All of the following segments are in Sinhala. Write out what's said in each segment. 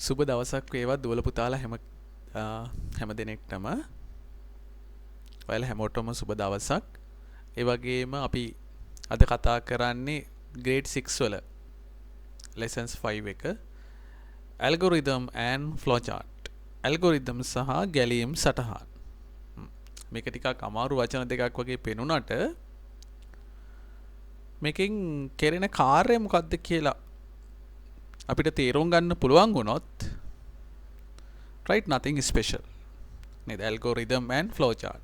සුබ දවසක් වේවා දුවල පුතාලා හැම දිනෙකටම ඔයාලා හැමෝටම සුබ දවසක්. ඒ වගේම අපි අද කතා කරන්නේ grade 6 වල lessons 5 එක algorithm and flowchart. algorithm සහ ගැලීම් සටහන්. මේක ටිකක් අමාරු වචන දෙකක් වගේ පෙනුනට මේකෙන් කෙරෙන කාර්යය මොකක්ද කියලා අපිට තේරුම් ගන්න පුළුවන් වුණොත් right nothing special නේද algorithm and flowchart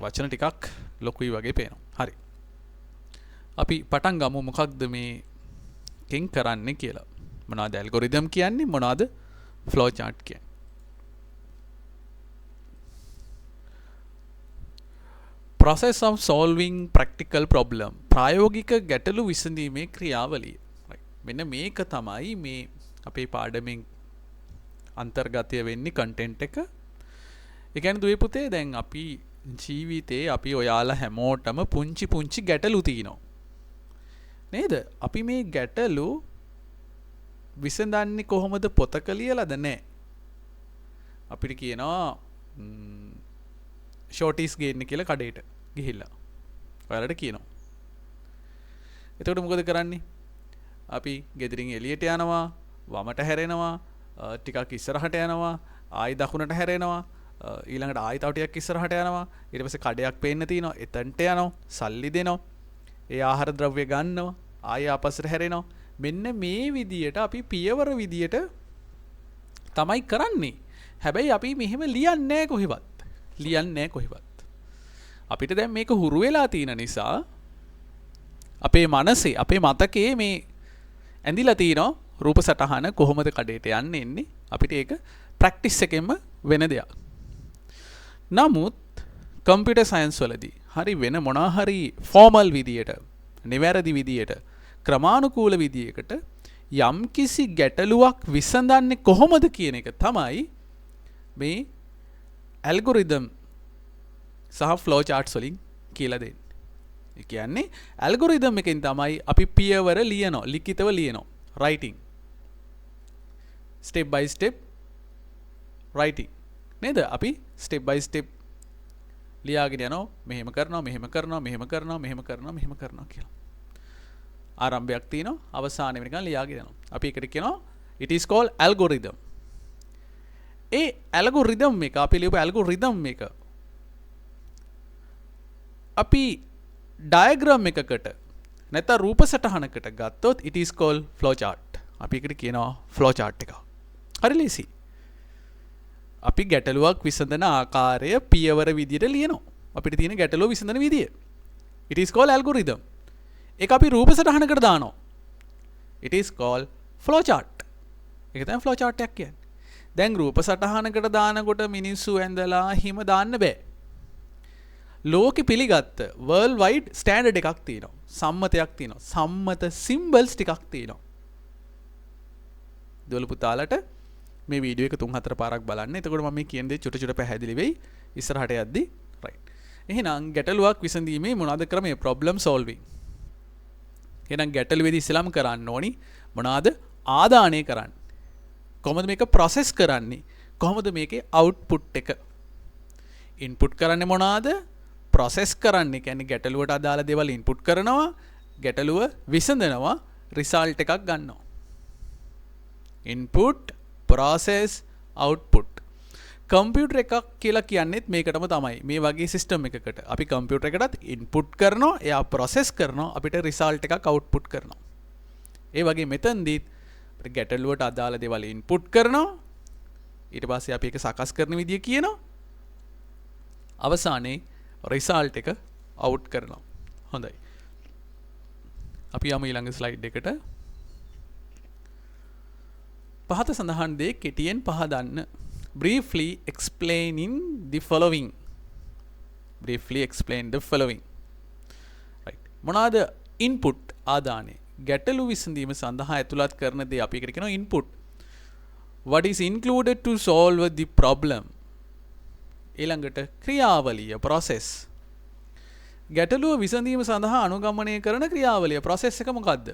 වචන ටිකක් ලොකුයි වගේ පේනවා. හරි. අපි පටන් ගමු මොකක්ද මේකෙන් කරන්නේ කියලා. මොනවද algorithm කියන්නේ මොනවද flowchart කියන්නේ? process of solving practical problem ප්‍රායෝගික ගැටලු විසඳීමේ ක්‍රියාවලිය. මෙන්න මේක තමයි මේ අපේ පාඩමෙන් අන්තර්ගතය වෙන්නේ content එක. ඒ කියන්නේ දුවේ පුතේ දැන් අපි ජීවිතේ අපි ඔයාලා හැමෝටම පුංචි ගැටලු තියෙනවා. නේද? අපි මේ ගැටලු විසඳන්නේ කොහොමද පොතක ලියලාද නැහැ. අපිට කියනවා shorties ගේන්න කියලා කඩේට ගිහිල්ලා. ඔයාලට කියනවා. එතකොට මොකද කරන්නේ? අපි ගෙදරින් එළියට යනවා, වමට හැරෙනවා, ටිකක් ඉස්සරහට යනවා, ආයි දකුණට හැරෙනවා, ඊළඟට ආයි තව ටිකක් ඉස්සරහට යනවා, ඊට පස්සේ කඩයක් පේන්න තියෙනවා, එතනට යනවා, සල්ලි දෙනවා, ඒ ආහාර ද්‍රව්‍ය ගන්නවා, ආයි ආපස්සට හැරෙනවා. මෙන්න මේ විදියට අපි පියවර විදියට තමයි කරන්නේ. හැබැයි අපි මෙහෙම ලියන්නේ නැහැ කොහෙවත්. අපිට දැන් මේක හුරු වෙලා තියෙන නිසා අපේ මනසේ අපේ මතකයේ මේ ඇඳිලා තියෙනවා රූප සටහන කොහොමද කඩේට යන්නේ අපිට ඒක ප්‍රැක්ටිස් එකෙන්ම වෙන දෙයක්. නමුත් කම්පියුටර් සයන්ස් වලදී හරි වෙන මොනවා හරි ෆෝමල් විදියට නිවැරදි විදියට ක්‍රමානුකූල විදියකට යම්කිසි ගැටලුවක් විසඳන්නේ කොහොමද කියන එක තමයි මේ ඇල්ගොරිතම් සහ ෆ්ලෝ චාර්ට්ස් වලින් කියලා දෙන්නේ. ඒ කියන්නේ ඇල්ගොරිතම් එකෙන් තමයි අපි පියවර ලියනවා, ලිඛිතව ලියනවා. writing. step by step writing. නේද? අපි step by step ලියාගෙන යනවා. මෙහෙම කරනවා කියලා. ආරම්භයක් තියෙනවා, අවසානයේ නිකන් ලියාගෙන යනවා. අපි ඒකට කියනවා it is called algorithm. A algorithm එක අපි ලියපු ඇල්ගොරිතම් එක අපි ඩයග්‍රෑම් එකකට නැත්නම් රූප සටහනකට ගත්තොත් it is called flowchart. අපි ඒකට කියනවා flowchart එක. හරි ලේසි. අපි ගැටලුවක් විසඳන ආකාරය පියවර විදියට ලියනවා. අපිට තියෙන ගැටලුව විසඳන විදිය. it is called algorithm. ඒක අපි රූප සටහනකට දානවා. it is called flowchart. ඒක තමයි flowchart එකක් කියන්නේ. දැන් රූප සටහනකට දානකොට මිනිස්සු ඇඳලා හිම දාන්න බෑ. ලෝකෙ පිළිගත්ත world wide standard එකක් තියෙනවා. සම්මතයක් තියෙනවා. සම්මත symbols ටිකක් තියෙනවා. දොළ පුතාලට මේ වීඩියෝ එක 3-4 පාරක් බලන්න. එතකොට මම මේ කියන දේ චුට පැහැදිලි වෙයි ඉස්සරහට යද්දි. right. එහෙනම් ගැටලුවක් විසඳීමේ මොනවාද ක්‍රමය? problem solving. එහෙනම් ගැටලුවේදී ඉස්සෙල්ලාම කරන්න ඕනි මොනවාද? ආදානය කරන්න. කොහොමද මේක process කරන්නේ? කොහොමද මේකේ output එක? input කරන්නේ මොනවාද? process කරන්නේ කියන්නේ ගැටලුවට අදාළ දේවල් input කරනවා, ගැටලුව විසඳනවා, result එකක් ගන්නවා. input, process, output. කම්පියුටර් එකක් කියලා කියන්නේත් මේකටම තමයි. මේ වගේ සිස්ටම් එකකට අපි කම්පියුටර් එකටත් input කරනවා, එයා process කරනවා, අපිට result එකක් output කරනවා. ඒ වගේ මෙතනදී අපිට ගැටලුවට අදාළ දේවල් input කරනවා, ඊට පස්සේ අපි ඒක සකස් කරන විදිය කියනවා, අවසානයේ result එක out කරනවා. හොඳයි. අපි යමු ඊළඟ slide එකට. පහත සඳහන් දේ කෙටියෙන් පහදන්න. briefly explaining the following. right. මොනවාද input ආදානය? ගැටලු විසඳීම සඳහා ඇතුළත් කරන දේ අපි එකට කියනවා input. what is included to solve the problem? ඊළඟට ක්‍රියාවලිය process. ගැටලුව විසඳීම සඳහා අනුගමනය කරන ක්‍රියාවලිය process එක මොකද්ද?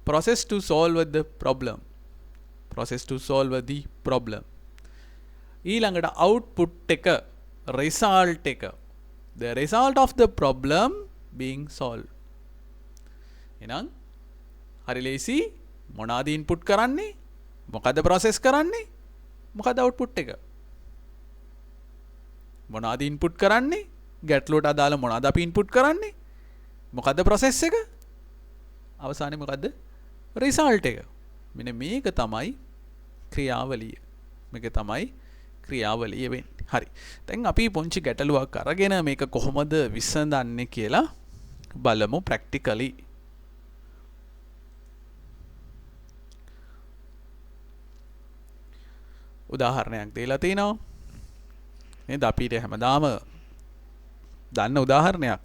process to solve the problem. process to solve the problem. ඊළඟට output එක result එක, the result of the problem being solved. එහෙනම් හරි ලේසි. මොනවාද input කරන්නේ, මොකද්ද process කරන්නේ, මොකද්ද output එක. මොනවාද input කරන්නේ, ගැටලුවට අදාළ මොනවාද අපි input කරන්නේ, මොකද්ද process එක, අවසානයේ මොකද්ද result එක. මෙන්න මේක තමයි ක්‍රියාවලිය. මේක තමයි ක්‍රියාවලිය වෙන්නේ. හරි. දැන් අපි පොන්චි ගැටලුවක් අරගෙන මේක කොහොමද විසඳන්නේ කියලා බලමු ප්‍රැක්ටිකලි. උදාහරණයක් දීලා තිනවා. නේද? අපිට හැමදාම දන්න උදාහරණයක්.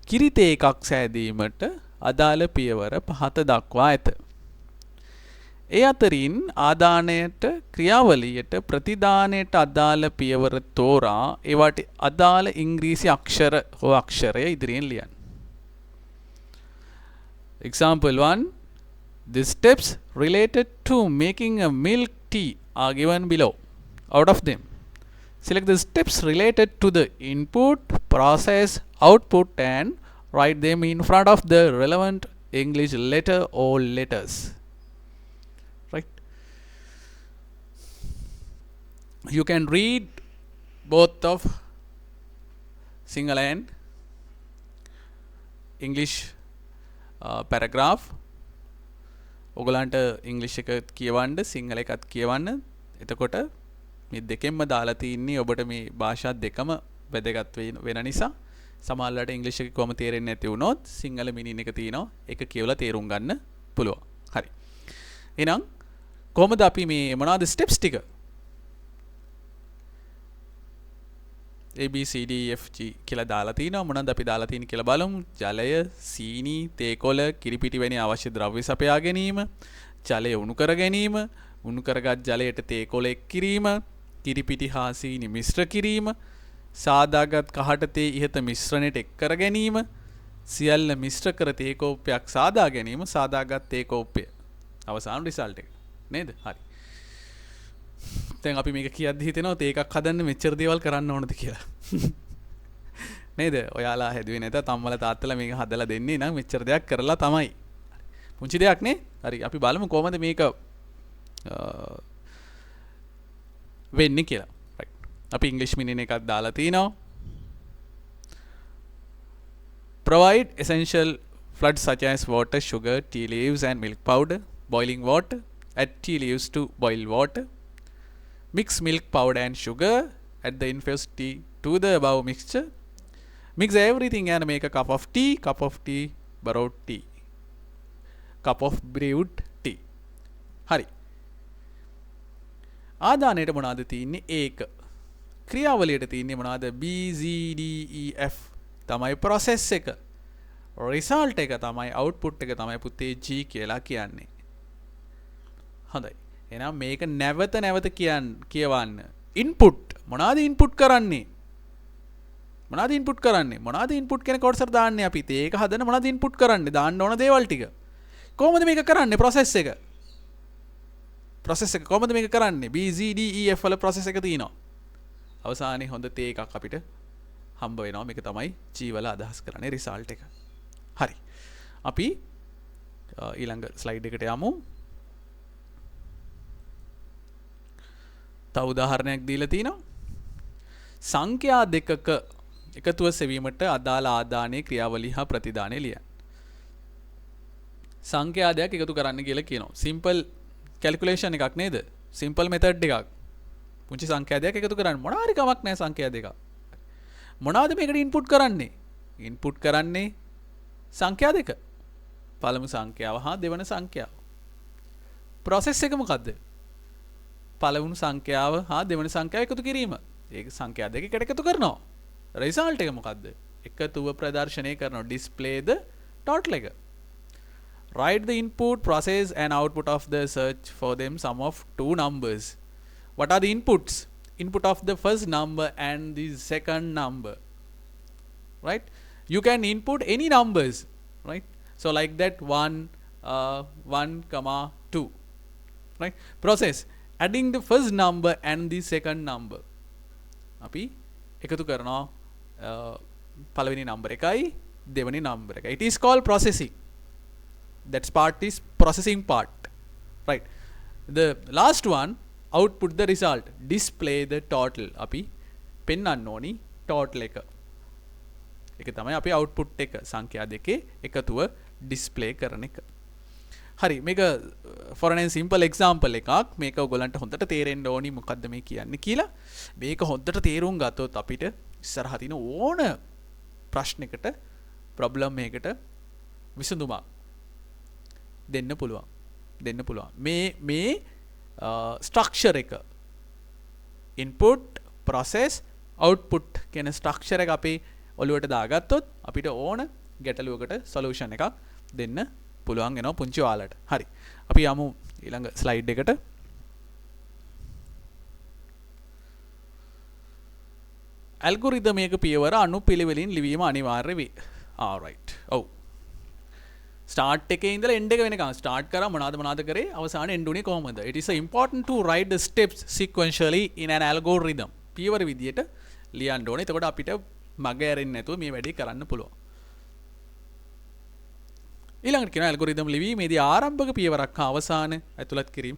කිරිතේ එකක් සෑදීමට අදාළ පියවර 5 දක්වා ඇත. ඒ අතරින් ආදානයට, ක්‍රියාවලියට, ප්‍රතිදානයට අදාළ පියවර තෝරා ඒවට අදාළ ඉංග්‍රීසි අක්ෂර හෝ අක්ෂරය ඉදිරියෙන් ලියන්න. Example 1. The steps related to making a milk tea are given below. Out of them, select the steps related to the input, process, output and write them in front of the relevant English letter or letters. Right? You can read both of Sinhala and English paragraph. ඔගලන්ට ඉංග්‍රීසි එක කියවන්න, සිංහල එකත් කියවන්න. එතකොට මේ දෙකෙන්ම දාලා තින්නේ ඔබට මේ භාෂා දෙකම වැදගත් වෙන නිසා. සමහරවිට ඉංග්‍රීසි එක කොහොම තේරෙන්නේ නැති වුණොත් සිංහල මීනින් එක තියෙනවා. ඒක කියවලා තේරුම් ගන්න පුළුවන්. හරි. එහෙනම් කොහොමද අපි මේ මොනවාද ස්ටෙප්ස් ටික? A B C D F G කියලා දාලා තිනවා. මොනවද අපි දාලා තියෙන්නේ කියලා බලමු. ජලය, සීනි, තේකොළ, කිරිපිටි වැනි අවශ්‍ය ද්‍රව්‍ය සපයා ගැනීම, ජලය උණු කර ගැනීම, උණු කරගත් ජලයට තේකොළ එක් කිරීම, කිරිපිටි හා සීනි මිශ්‍ර කිරීම, සාදාගත් කහට තේ ඉහත මිශ්‍රණයට එක් කර ගැනීම, සියල්ල මිශ්‍ර කර තේ කෝප්පයක් සාදා ගැනීම, සාදාගත් තේ කෝප්පය. අවසාන රිසල්ට් එක. නේද? හරි. දැන් අපි මේක කියද්දි හිතෙනවා තේ එකක් හදන්න මෙච්චර දේවල් කරන්න ඕනද කියලා. නේද? ඔයාලා හැදුවේ නැත තම්මල තාත්තලා මේක හදලා දෙන්නේ නම් මෙච්චර දෙයක් කරලා තමයි. පුංචි දෙයක් නේ? හරි. අපි බලමු කොහොමද මේක වෙන්නේ කියලා. right. අපි ඉංග්‍රීසි මීනින් එකක් දාලා තිනවා. Provide essential floods such as water, sugar, tea leaves and milk powder, boiling water, add tea leaves to boil water. Mix milk powder and sugar, add the infused tea to the above mixture. Mix everything and make a cup of tea, borrowed tea, cup of brewed tea. හරි. ආදානයට මොනවද තියෙන්නේ? ඒක. ක්‍රියාවලියට තියෙන්නේ මොනවද? B C D E F තමයි process එක. result එක තමයි output එක තමයි පුතේ G කියලා කියන්නේ. හොඳයි. එහෙනම් මේක නැවත කියවන්න. input මොනවාද input කරන්නේ? මොනවාද input කරන්නේ? මොනවාද input කියන කොටසට දාන්නේ අපි? ඒක හදන මොනවාද input කරන්නේ? දාන්න ඕන දේවල් ටික. කොහොමද මේක කරන්නේ? process එක. process එක කොහොමද මේක කරන්නේ? B C D E F වල process එක තියෙනවා. අවසානයේ හොඳ තේ එකක් අපිට හම්බ වෙනවා. මේක තමයි G වල අදහස් කරන්නේ result එක. හරි. අපි ඊළඟ slide එකට යමු. තව උදාහරණයක් දීලා තිනවා. සංඛ්‍යා දෙකක එකතුව සෙවීමට අදාළ ආදානයේ ක්‍රියාවලිය හා ප්‍රතිදානය ලියන්න. සංඛ්‍යා දෙකක් එකතු කරන්න කියලා කියනවා. සිම්පල් කැල්කියුලේෂන් එකක් නේද? සිම්පල් මෙතඩ් එකක්. පුංචි සංඛ්‍යා දෙකක් එකතු කරන්න මොනවා හරි කමක් නැහැ සංඛ්‍යා දෙකක්. මොනවාද මේකට ඉන්පුට් කරන්නේ? ඉන්පුට් කරන්නේ සංඛ්‍යා දෙක. පළමු සංඛ්‍යාව හා දෙවන සංඛ්‍යාව. process එක මොකද්ද? පළවෙනි සංඛ්‍යාව හා දෙවන සංඛ්‍යාව එකතු කිරීම. ඒක සංඛ්‍යා දෙක එකට එකතු කරනවා. result එක මොකද්ද? එකතුව ප්‍රදර්ශනය කරනවා. display the total එක. Write the input, process and output of the search for them sum of two numbers. What are the inputs? Input of the first number and the second number. Right? You can input any numbers. Right? So like that 1, 2. right? Process adding the first number and the second number. අපි එකතු කරනවා පළවෙනි නම්බර එකයි දෙවෙනි නම්බර එකයි. It is called processing. That part is processing part, right? The last one, output the result, display the total. අපි පෙන්වන්න ඕනි total එක. ඒක තමයි අපි output එක සංඛ්‍යා දෙකේ එකතුව display කරන එක. හරි, මේක for an simple example එකක්. මේක ඔයගලන්ට හොඳට තේරෙන්න ඕනි මොකද්ද මේ කියන්නේ කියලා. මේක හොඳට තේරුම් ගත්තොත් අපිට ඉස්සරහ තියෙන ඕන ප්‍රශ්නයකට problem එකකට විසඳුමක් දෙන්න පුළුවන්. මේ structure එක input process output කියන structure එක අපි ඔළුවට දාගත්තොත් අපිට ඕන ගැටලුවකට solution එකක් දෙන්න පුළුවන් වෙනවා පුංචි ඔයාලට. හරි. අපි යමු ඊළඟ slide එකට. algorithm එක පියවර අනුපිළිවෙලින් ලිවීම අනිවාර්ය වේ. all right. ඔව්. start එකේ ඉඳලා end එක වෙනකන් start කරා මොනවද කරේ අවසාන end උනේ කොහොමද? It is important to write the steps sequentially in an algorithm. පියවර විදියට ලියන්න ඕනේ. එතකොට අපිට මග ඇරෙන්නේ නැතුව මේ වැඩේ කරන්න පුළුවන්. ඊළඟට කියන ඇල්ගොරිතම් ලිවීමේදී ආරම්භක පියවරක් හා අවසාන ඇතුළත් කිරීම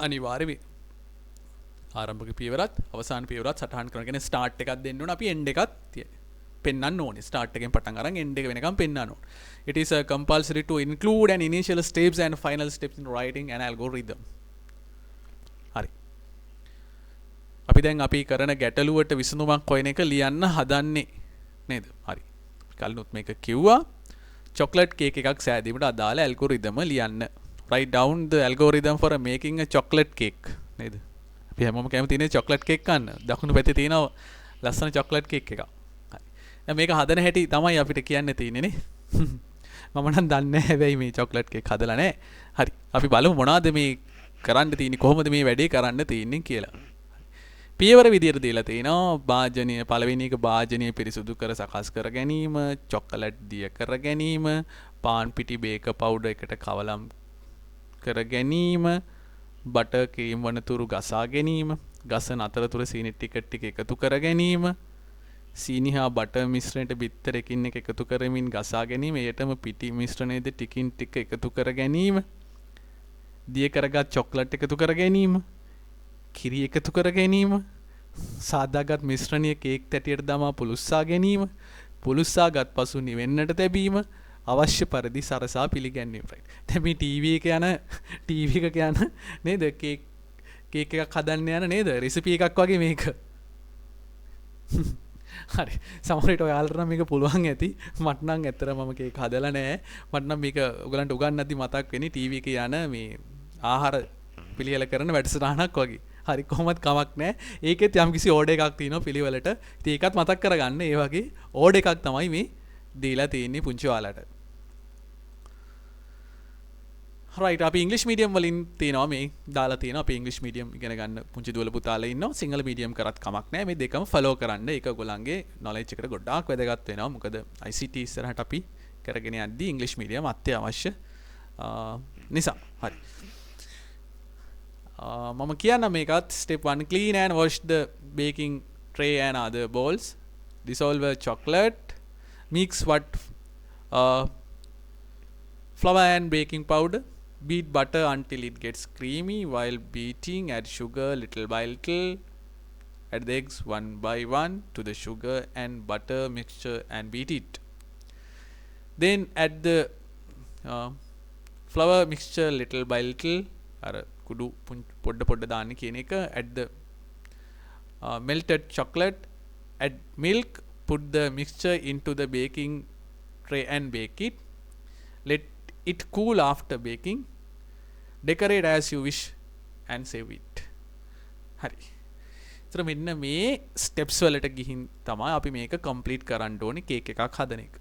අනිවාර්ය වේ. ආරම්භක පියවරත් අවසාන පියවරත් සටහන් කරගෙන ස්ටාර්ට් එකක් දෙන්න ඕන. අපි එන්ඩ් එකක් පෙන්වන්න ඕනේ. ස්ටාර්ට් එකෙන් පටන් අරන් එන්ඩ් එක වෙනකම් පෙන්වන්න ඕනේ. It is compulsory to include an initial steps and final steps in writing an algorithm. හරි. අපි දැන් අපි කරන ගැටලුවට විසඳුමක් හොයන එක ලියන්න හදන්නේ නේද? හරි. කලිනුත් මේක කිව්වා. chocolate cake එකක් සෑදීමට අදාළ algorithm ලියන්න. Write down the algorithm for making a chocolate cake. නේද? අපි හැමෝම කැමති ඉන්නේ chocolate cake කන්න. දකුණු පැත්තේ තියෙන ලස්සන chocolate cake එකක්. හරි. දැන් මේක හදන හැටි තමයි අපිට කියන්න තියෙන්නේ නේ. මම නම් දන්නේ නැහැ හැබැයි මේ chocolate cake හදලා නැහැ. හරි. අපි බලමු මොනවද මේ කරන්න තියෙන්නේ කොහොමද මේ වැඩේ කරන්න තියෙන්නේ කියලා. පියවර විදියට දීලා තිනවා භාජනය පළවෙනි එක භාජනය පිරිසුදු කර සකස් කර ගැනීම, චොකලට් දිය කර ගැනීම, පාන් පිටි බේක පවුඩර් එකට කවලම් කර ගැනීම, බටර් ක්‍රීම් වනතුරු ගසා ගැනීම, ගසන අතරතුර සීනි ටික එකතු කර ගැනීම, සීනි හා බටර් මිශ්‍රණයට බිත්තරකින් එක එකතු කරමින් ගසා ගැනීම, එයටම පිටි මිශ්‍රණයද ටිකින් ටික එකතු කර ගැනීම, දිය කරගත් චොකලට් එකතු කර ගැනීම, කිරි එකතු කර ගැනීම, සාදාගත් මිශ්‍රණය කේක් තැටියට දමා පුළුස්සා ගැනීම, පුළුස්සාගත් පසු නිවෙන්නට තැබීම, අවශ්‍ය පරිදි සරසා පිළිගැනීම. right. දැන් මේ ටීවී එක යන නේද කේක් එකක් හදන්න යන නේද රෙසිපි එකක් වගේ මේක. හරි. සමහර විට ඔයාලට නම් මේක පුළුවන් ඇති. මට නම් ඇත්තටම මම කේක් හදලා නැහැ. මට නම් මේක ඔයගලන්ට උගන්වද්දි මතක් වෙන්නේ ටීවී එකේ යන මේ ආහාර පිළියෙල කරන වැඩසටහනක් වගේ. හරි කොහොමත් කමක් නැහැ. ඒකෙත් යම්කිසි ඕඩර් එකක් තියෙනවා පිළිවෙලට. ඉතින් ඒකත් මතක් කරගන්න. ඒ වගේ ඕඩර් එකක් තමයි මේ දීලා තියෙන්නේ පුංචි ඔයාලට. right අපි ඉංග්‍රීසි මීඩියම් වලින් තියෙනවා මේ දාලා තියෙනවා. අපි ඉංග්‍රීසි මීඩියම් ඉගෙන ගන්න පුංචි දුවල පුතාලා ඉන්නවා. සිංහල මීඩියම් කරත් කමක් නැහැ. මේ දෙකම ෆලෝ කරන්න. ඒක ඔයගොල්ලන්ගේ knowledge එකට ගොඩාක් වැදගත් වෙනවා. මොකද ICT ඉස්සරහට අපි කරගෙන යද්දී ඉංග්‍රීසි මීඩියම් අත්‍යවශ්‍ය නිසා. හරි. මම කියන්න මේකත් step 1 clean and wash the baking tray and other bowls, dissolve chocolate, mix flour and baking powder, beat butter until it gets creamy. While beating, add sugar little by little, add the eggs one by one to the sugar and butter mixture and beat it. Then add the flour mixture little by little, kudu podda දාන්න කියන එක. Add the melted chocolate, add milk, put the mixture into the baking tray and bake it. Let it cool after baking. Decorate as you wish and save it. හරි. ඒතර මෙන්න මේ steps වලට ගිහින් තමයි අපි මේක complete කරන්න ඕනේ කේක් එකක් හදන එක.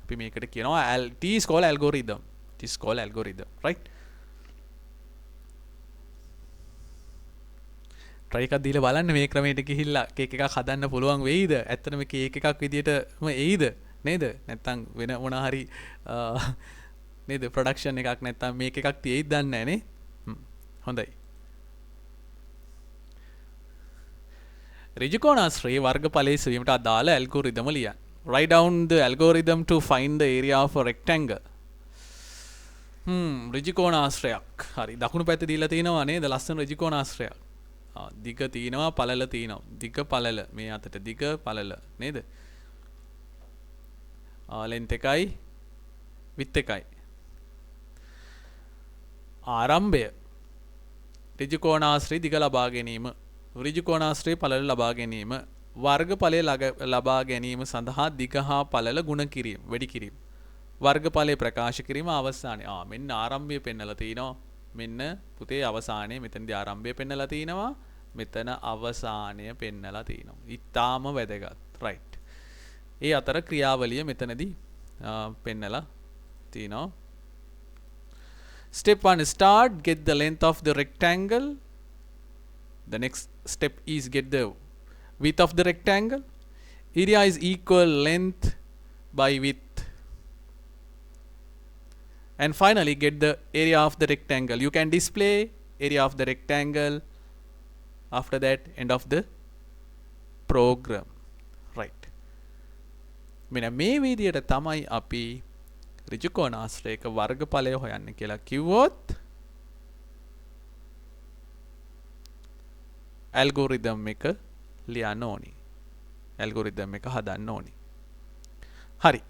අපි මේකට කියනවා it is called algorithm. It is called algorithm, right? try එකක් දීලා බලන්න මේ ක්‍රමයට ගිහිල්ලා කේක් එකක් හදන්න පුළුවන් වෙයිද? ඇත්තටම කේක් එකක් විදියටම එයිද? නේද? නැත්තම් වෙන මොන හරි නේද ප්‍රොඩක්ෂන් එකක් නැත්තම් මේක එකක් තියෙයිද දන්නේ නැහැ නේ. හොඳයි. ඍජුකෝණාශ්‍රයේ වර්ගඵලයේ සොයීමට අදාළ ඇල්ගොරිදම ලියන්න. Write down the algorithm to find the area of a rectangle. ඍජුකෝණාශ්‍රයක්. හරි. දකුණු පැත්තේ දීලා තියෙනවා නේද? ලස්සන ඍජුකෝණාශ්‍රයක්. දිග තියෙනවා, පළල තියෙනවා. දිග පළල මේ අතට දිග පළල නේද? length එකයි width එකයි. ආරම්භය ඍජුකෝණාශ්‍රය දිග ලබා ගැනීම, ඍජුකෝණාශ්‍රය පළල ලබා ගැනීම, වර්ගඵලය ලබා ගැනීම සඳහා දිග හා පළල ගුණ කිරීම, වැඩි කිරීම, වර්ගඵලය ප්‍රකාශ කිරීම අවසානයේ. මෙන්න ආරම්භය පෙන්නලා තිනවා. මෙන්න පුතේ අවසානයේ මෙතනදී ආරම්භය පෙන්නලා තිනවා. මෙතන අවසානය පෙන්නලා තිනවා. ඊටාම වැදගත්. right. ඒ අතර ක්‍රියාවලිය මෙතනදී පෙන්නලා තිනවා. Step 1, start, get the length of the rectangle. The next step is get the width of the rectangle. Area is equal length by width. And finally get the area of the rectangle. You can display area of the rectangle. After that, end of the program. Right. මෙන්න මේ විදියට තමයි අපි ඍජුකෝණාශ්‍රයක වර්ගඵලය හොයන්න කියලා කිව්වොත් ඇල්ගොරිදම් එක ලියන්න ඕනි. ඇල්ගොරිදම් එක හදන්න ඕනි. හරි.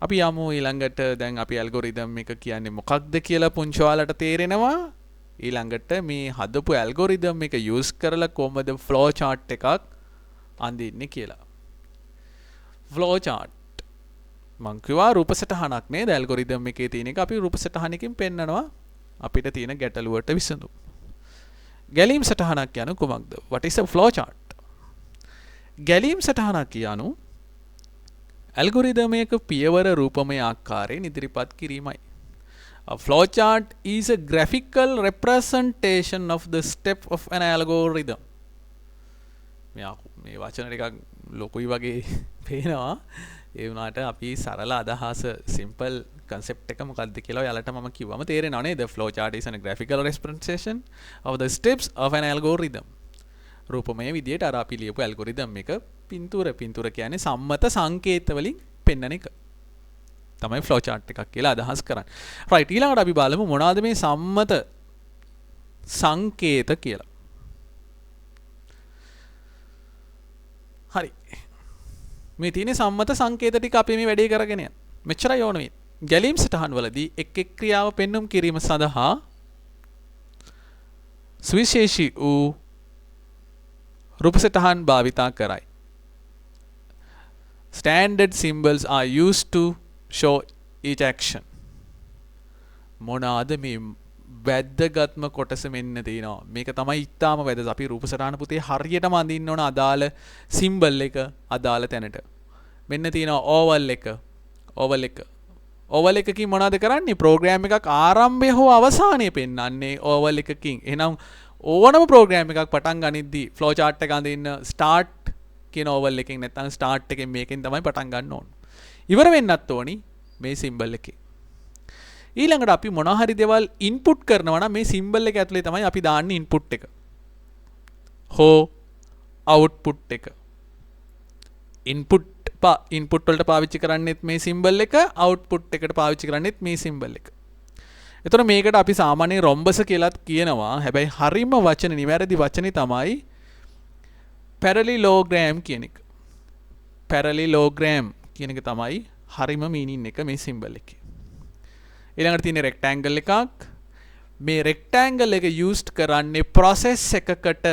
අපි යමු ඊළඟට. දැන් අපි ඇල්ගොරිදම් එක කියන්නේ මොකක්ද කියලා පුංචි ඔයාලට තේරෙනවා. ඊළඟට මේ හදපු ඇල්ගොරිදම් එක යූස් කරලා කොහොමද ෆ්ලෝ chart එකක් අඳින්නේ කියලා. ෆ්ලෝ chart මං කිව්වා රූප සටහනක් නේද ඇල්ගොරිදම් එකේ තියෙන එක. අපි රූප සටහනකින් පෙන්නනවා අපිට තියෙන ගැටලුවට විසඳුම්. ගැලීම් සටහනක් කියන කුමක්ද? what is a flow chart? ගැලීම් සටහනක් කියනු ඇල්ගොරිදම් එක පියවර රූපමය ආකාරයෙන් ඉදිරිපත් කිරීමයි. A flow chart is a graphical representation of the step of an algorithm. මේ වචන ටිකක් ලොකුයි වගේ පේනවා. ඒ වුණාට අපි සරල අදහස simple concept එක මොකක්ද කියලා ඔයාලට මම කිව්වම තේරෙනව නේද? flow chart is a graphical representation of the steps of an algorithm. රූපමය විදියට අර අපි ලියපු ඇල්ගොරිදම් එක පින්තූර කියන්නේ සම්මත සංකේත වලින් පෙන්වන එක තමයි flow chart එකක් කියලා අදහස් කරන්නේ. right. ඊළඟට අපි බලමු මොනවාද මේ සම්මත සංකේත කියලා. හරි. මේ තියෙන සම්මත සංකේත ටික අපි මේ වැඩේ කරගෙන යන්න. මෙච්චරයි ඕන වෙන්නේ. ගැලීම් සටහන් වලදී එක් ක්‍රියාව පෙන්වුම් කිරීම සඳහා සුවිශේෂී වූ රූප සටහන් භාවිතා කරයි. Standard symbols are used to show each action. මොනවාද මේ වැදගත්ම කොටස මෙන්න තියෙනවා. මේක තමයි ඉතාම වැදගත්. අපි රූප සටහන පුතේ හරියටම අඳින්න ඕන අදාළ සිම්බල් එක අදාළ තැනට. මෙන්න තියෙනවා ඕවල් එක. ඕවල් එකකින් මොනවද කරන්නේ? ප්‍රෝග්‍රෑම් එකක් ආරම්භය හෝ අවසානය පෙන්වන්නේ ඕවල් එකකින්. එහෙනම් ඕනම ප්‍රෝග්‍රෑම් එකක් පටන් ගනිද්දී ෆ්ලෝ chart එක අඳින්න ස්ටාර්ට් කියන ඕවල් එකකින් නැත්නම් ස්ටාර්ට් එකෙන් මේකෙන් තමයි පටන් ගන්න ඕන. ඉවර වෙන්නත් ඕනි මේ සිම්බල් එකේ. ඊළඟට අපි මොනවා හරි දේවල් ඉන්පුට් කරනවා නම් මේ සිම්බල් එක ඇතුලේ තමයි අපි දාන්නේ ඉන්පුට් එක. හෝ අවුට්පුට් එක. ඉන්පුට් වලට පාවිච්චි කරන්නේත් මේ සිම්බල් එක, අවුට්පුට් එකට පාවිච්චි කරන්නේත් මේ සිම්බල් එක. එතකොට මේකට අපි සාමාන්‍යයෙන් රොම්බස් කියලාත් කියනවා. හැබැයි හරිම වචන නිවැරදි වචනේ තමයි පැරලිලෝග්‍රෑම් කියන එක. පැරලිලෝග්‍රෑම් කියන එක තමයි හරිම මීනින් එක මේ සිම්බල් එකේ. ඊළඟට තියෙන රෙක්ටැන්ගල් එකක්. මේ රෙක්ටැන්ගල් එක යූස්ඩ් කරන්නේ ප්‍රොසෙස් එකකට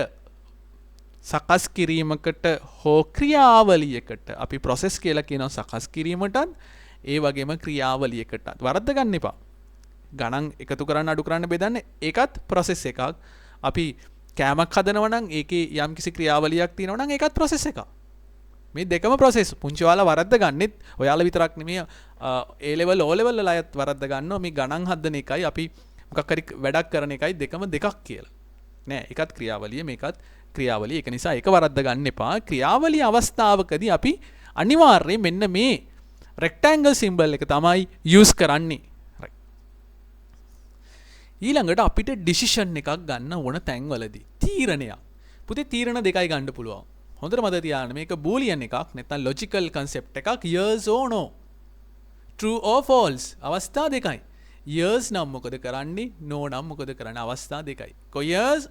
සකස් කිරීමකට හෝ ක්‍රියාවලියකට. අපි ප්‍රොසෙස් කියලා කියනවා සකස් කිරීමටත් ඒ වගේම ක්‍රියාවලියකටත්. වරද්ද ගන්න එපා. ගණන් එකතු කරන්න අඩු කරන්න බෙදන්න ඒකත් ප්‍රොසෙස් එකක්. අපි කෑමක් හදනවා නම් ඒකේ යම්කිසි ක්‍රියාවලියක් තියෙනවා නම් ඒකත් ප්‍රොසෙස් එකක්. මේ දෙකම ප්‍රොසෙස්. පුංචි ඔයාලා වරද්ද ගන්නෙත් ඔයාලා විතරක් නෙමෙයි A level O level වල අයත් වරද්ද ගන්නවා. මේ ගණන් හදන එකයි අපි මොකක් හරි වැඩක් කරන එකයි දෙකම දෙකක් කියලා. නෑ එකත් ක්‍රියාවලිය මේකත් ක්‍රියාවලිය. ඒක නිසා ඒක වරද්ද ගන්න එපා. ක්‍රියාවලිය අවස්ථාවකදී අපි අනිවාර්යයෙන් මෙන්න මේ රෙක්ටැන්ගල් සිම්බල් එක තමයි යූස් කරන්නේ. ඊළඟට අපිට ඩිසිෂන් එකක් ගන්න ඕන තැන්වලදී තීරණයක්. පුතේ තීරණ දෙකයි ගන්න පුළුවන්. හොඳට මතක තියාගන්න මේක බූලියන් එකක් නැත්නම් ලොජිකල් කන්සෙප්ට් එකක් yes or no. true or false අවස්ථා දෙකයි. yes නම් මොකද කරන්නේ? no නම් මොකද කරන්නේ? අවස්ථා දෙකයි. කො yes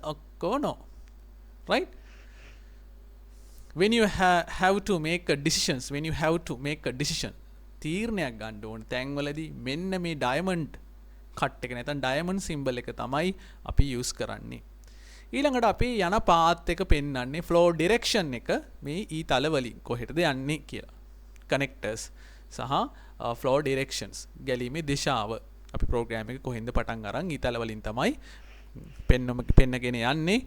or no. right? When you have to make a decision තීරණයක් ගන්න ඕන තැන්වලදී මෙන්න මේ ඩයමන්ඩ් කට් එක නැත්නම් ඩයමන්ඩ් සිම්බල් එක තමයි අපි යූස් කරන්නේ. ඊළඟට අපි යන පාත් එක පෙන්වන්නේ ෆ්ලෝ ඩිරෙක්ෂන් එක මේ ඊ තල වලින් කොහෙටද යන්නේ කියලා. කනෙක්ටර්ස් සහ ෆ්ලෝ ඩිරෙක්ෂන්ස් ගැලීමේ දිශාව අපි ප්‍රෝග්‍රෑම් එක කොහෙන්ද පටන් අරන් ඊ තල වලින් තමයි පෙන්නගෙන යන්නේ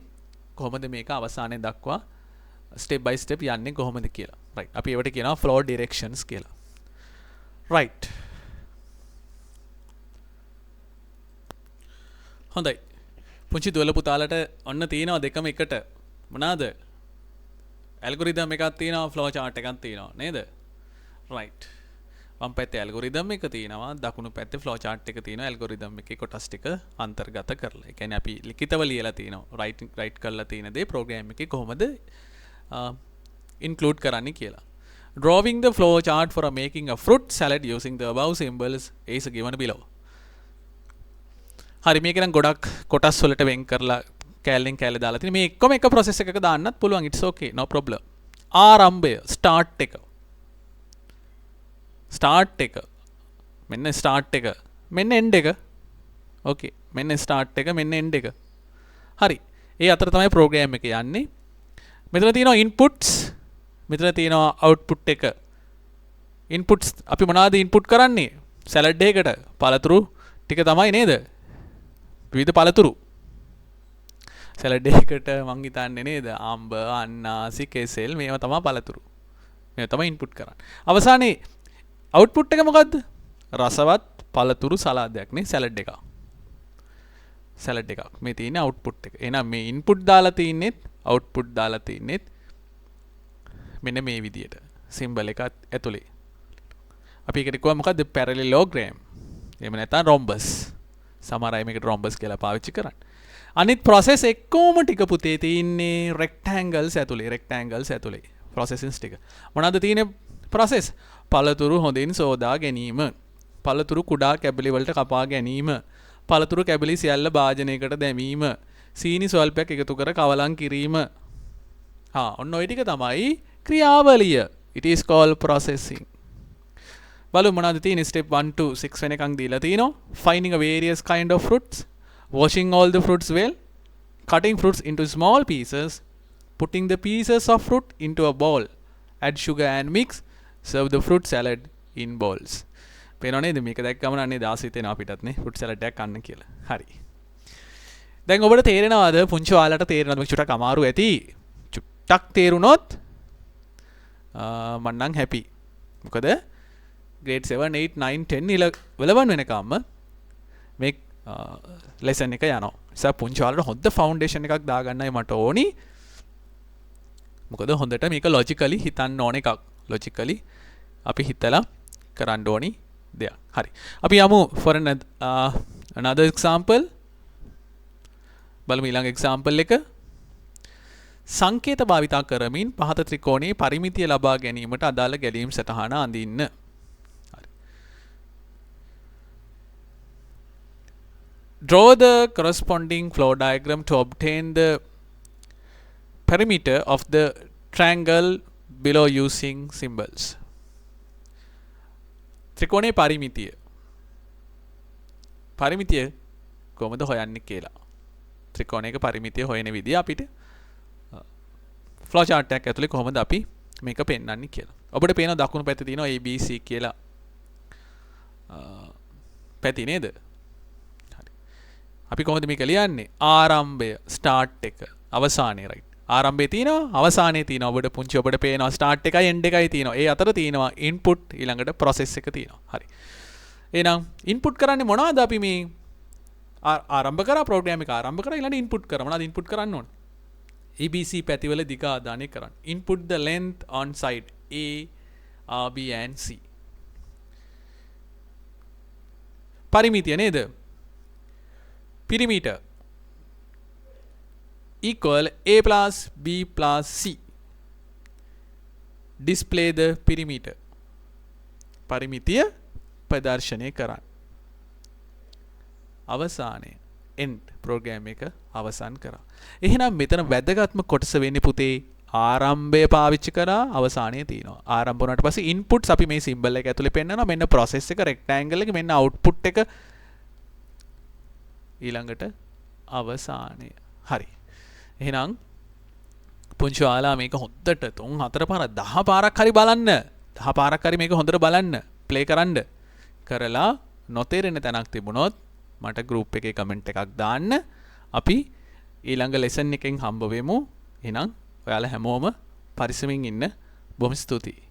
කොහොමද මේක අවසානයේ දක්වා ස්ටෙප් බයි ස්ටෙප් යන්නේ කොහොමද කියලා. රයිට්. අපි ඒවට කියනවා ෆ්ලෝ ඩිරෙක්ෂන්ස් කියලා. රයිට්. හොඳයි. පුංචි දුවල පුතාලට ඔන්න තියෙනවා දෙකම එකට. මොනවාද? ඇල්ගොරිතම් එකක් තියෙනවා ෆ්ලෝ chart එකක් තියෙනවා නේද? රයිට්. වම් පැත්තේ ඇල්ගොරිතම් එක තියෙනවා දකුණු පැත්තේ ෆ්ලෝ chart එක තියෙනවා ඇල්ගොරිතම් එකේ කොටස් ටික අන්තර්ගත කරලා. ඒ කියන්නේ අපි ලිඛිතව ලියලා තියෙනවා රයිට් කරලා තියෙන දේ ප්‍රෝග්‍රෑම් එකේ කොහොමද include කරන්නේ කියලා. Drawing the flow chart for making a fruit salad using the above symbols is given below. හරි මේක නම් ගොඩක් කොටස් වලට වෙන් කරලා කෑල්ලෙන් කෑල්ල දාලා තියෙන මේ එක්කම එක process එකක දාන්නත් පුළුවන්. it's okay no problem. ආරම්භය start එක මෙන්න start එක මෙන්න end එක. okay මෙන්න start එක මෙන්න end එක. හරි ඒ අතර තමයි program එක යන්නේ. මෙතන තියෙනවා inputs මෙතන තියෙනවා output එක. inputs අපි මොනවද input කරන්නේ? salad එකකට පළතුරු ටික තමයි නේද? විවිධ පළතුරු. salad එකකට මං හිතන්නේ නේද? අඹ, අන්නාසි, කෙසෙල් මේවා තමයි පළතුරු. මේවා තමයි input කරන්නේ. අවසානයේ output එක මොකද්ද? රසවත් පළතුරු සලාදයක් නේ salad එක. salad එකක්. මේ තියෙන්නේ output එක. එහෙනම් මේ input දාලා තින්නෙත් output දාලා තින්නෙත් මෙන්න මේ විදියට symbol එකත් ඇතුලේ. අපි ඒකට කිව්වා මොකද්ද? parallelogram. එහෙම නැත්නම් rhombus. සමහර අය මේකට rhombus කියලා පාවිච්චි කරන්නේ. අනිත් process එක්කම ටික පුතේ තියෙන්නේ rectangles ඇතුලේ. processes ටික. මොනවද තියෙන්නේ process? පළතුරු හොඳින් සෝදා ගැනීම. පළතුරු කුඩා කැබලි වලට කපා ගැනීම. පළතුරු කැබලි සියල්ල භාජනයකට දැමීම. සීනි ස්වල්පයක් එකතු කර කවලම් කිරීම. ඔන්න ඔය ටික තමයි ක්‍රියාවලිය. it is called processing. බලමු මොනවද තියෙන්නේ step 1 to 6 වෙනකන් දීලා තිනවා. finding a various kind of fruits, washing all the fruits well, cutting fruits into small pieces, putting the pieces of fruit into a bowl, add sugar and mix, serve the fruit salad in bowls. පේනව නේද මේක දැක්කම නන්නේ 16 හිතෙනවා අපිටත් නේ fruit salad එකක් කන්න කියලා. හරි. දැන් ඔබට තේරෙනවද පුංචි ඔයාලට තේරෙනවද මේක චුට්ටක් අමාරු ඇති. චුට්ටක් තේරුණොත් මම නම් හැපි. මොකද grade 7 8 9 10 11 වෙනකම්ම මේ lesson එක යනවා. නිසා පුංචි ඔයාලට හොඳ foundation එකක් දාගන්නයි මට ඕනි. මොකද හොඳට මේක logically හිතන්න ඕන එකක්. logically අපි හිතලා කරන්න ඕනි දෙයක්. හරි. අපි යමු for another example. බලමු ඊළඟ example එක. සංකේත භාවිතා කරමින් පහත ත්‍රිකෝණයේ පරිමිතිය ලබා ගැනීමට අදාළ ගැලීම් සටහන අඳින්න. හරි. Draw the corresponding flow diagram to obtain the perimeter of the triangle below using symbols. ත්‍රිකෝණයේ පරිමිතිය කොහොමද හොයන්නේ කියලා. ත්‍රිකෝණයක පරිමිතිය හොයන විදිය අපිට ෆ්ලෝ chart එකක් ඇතුලේ කොහොමද අපි මේක පෙන්වන්නේ කියලා. ඔබට පේන දකුණු පැත්තේ තියෙනවා ABC කියලා පැති නේද? හරි. අපි කොහොමද මේක ලියන්නේ? ආරම්භය start එක අවසානය right. ආරම්භයේ තියෙනවා අවසානයේ තියෙනවා. ඔබට පුංචි ඔබට පේනවා start එකයි end එකයි තියෙනවා. ඒ අතර තියෙනවා input ඊළඟට process එක තියෙනවා. හරි. එහෙනම් input කරන්නේ මොනවද අපි මේ ආරම්භ කරා ප්‍රෝග්‍රෑම් එක ආරම්භ කරා ඊළඟට input කරා. මොනවද input කරන්න ඕනේ? ABC පැතිවල දිග ආදානය කරන්න. Input the length on side A, B and C. පරිමිතිය නේද? perimeter equal a plus b plus c. display the perimeter. පරිමිතිය ප්‍රදර්ශනය කරන්න. අවසානයේ end program එක අවසන් කරා. එහෙනම් මෙතන වැදගත්ම කොටස වෙන්නේ පුතේ ආරම්භය පාවිච්චි කරා අවසානයේ තියෙනවා. ආරම්භ වුණාට පස්සේ inputs අපි මේ symbol එක ඇතුලේ පෙන්නනවා. මෙන්න process එක rectangle එක, මෙන්න output එක, ඊළඟට අවසානය. හරි. එහෙනම් පුංචි ඔයාලා මේක හොද්දට 3 4 පාරක් 10 පාරක් හරි බලන්න. 10 පාරක් හරි මේක හොඳට බලන්න. ප්ලේ කරන්න. කරලා නොතේරෙන තැනක් තිබුණොත් මට group එකේ comment එකක් දාන්න. අපි ඊළඟ lesson එකෙන් හම්බ වෙමු. එහෙනම් ඔයාලා හැමෝම පරිස්සමින් ඉන්න. බොහොම ස්තුතියි.